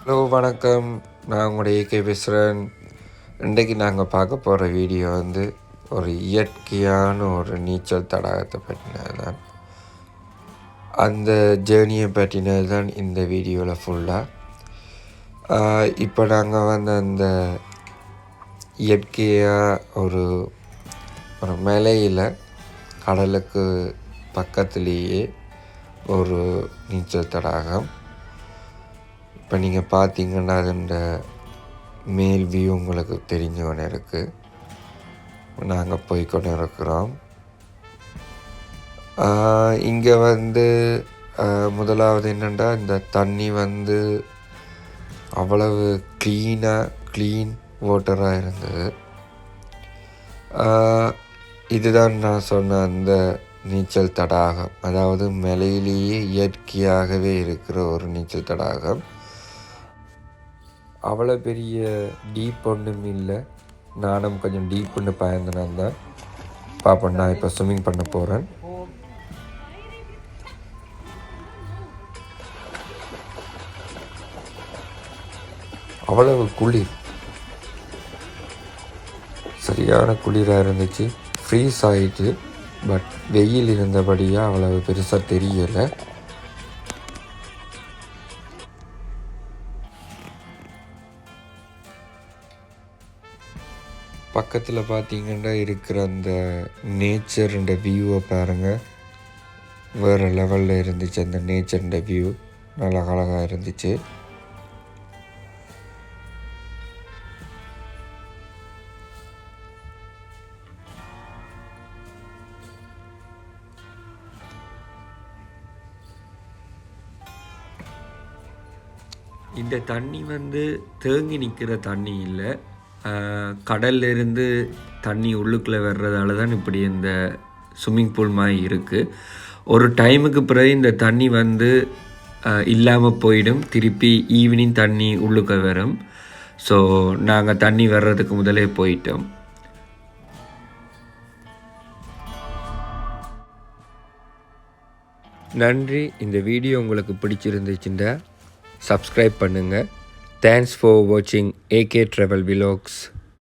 Hello வணக்கம். நான் உங்களுடைய ஏகே பேசுகிறேன். இன்றைக்கு நாங்கள் பார்க்க போகிற வீடியோ வந்து ஒரு இயற்கையான ஒரு நீச்சல் தடாகத்தை பற்றினது தான். அந்த ஜேர்னியை பற்றினது தான் இந்த வீடியோவில் ஃபுல்லாக. இப்போ நாங்கள் வந்து அந்த இயற்கையாக ஒரு ஒரு மலையில் கடலுக்கு பக்கத்துலேயே ஒரு நீச்சல் தடாகம். இப்போ நீங்கள் பார்த்தீங்கன்னா அதோட மேல் வியூ உங்களுக்கு தெரிஞ்சவொன்னே இருக்குது. நாங்கள் போய்கொண்டு இருக்கிறோம். இங்கே வந்து முதலாவது என்னென்னா இந்த தண்ணி வந்து அவ்வளவு க்ளீன் வாட்டராக இருந்தது. இதுதான் நான் சொன்ன அந்த நீச்சல் தடாகம், அதாவது மலையிலேயே இயற்கையாகவே இருக்கிற ஒரு நீச்சல் தடாகம். அவ்வளோ பெரிய டீப் ஒன்றும் இல்லை. நானும் கொஞ்சம் டீப்புன்னு பயந்துனேன் தான். பார்ப்போம், நான் இப்போ ஸ்விம்மிங் பண்ண போகிறேன். அவ்வளவு குளிர், சரியான குளிராக இருந்துச்சு. ஃப்ரீஸ் ஆகிட்டு, பட் வெயில் இருந்தபடியாக அவ்வளவு பெருசாக தெரியலை. பக்கத்தில் பார்த்தீங்கன்னா இருக்கிற அந்த நேச்சருன்ற வியூவை பாருங்கள். வேறு லெவலில் இருந்துச்சு. அந்த நேச்சருன்ற வியூ நல்லா அழகாக இருந்துச்சு. இந்த தண்ணி வந்து தேங்கி நிற்கிற தண்ணி இல்லை. கடல்லிருந்து தண்ணி உள்ளுக்குள்ளே வர்றதால தான் இப்படி இந்த ஸ்விம்மிங் பூல் மாதிரி இருக்குது. ஒரு டைமுக்கு பிறகு இந்த தண்ணி வந்து இல்லாமல் போயிடும். திருப்பி ஈவினிங் தண்ணி உள்ளுக்க வரும். ஸோ நாங்கள் தண்ணி வர்றதுக்கு முதலே போயிட்டோம். நன்றி. இந்த வீடியோ உங்களுக்கு பிடிச்சிருந்துச்சுன்னா சப்ஸ்கிரைப் பண்ணுங்கள். தேங்க்ஸ் ஃபார் வாட்சிங் ஏகே ட்ராவல் விலாக்ஸ்.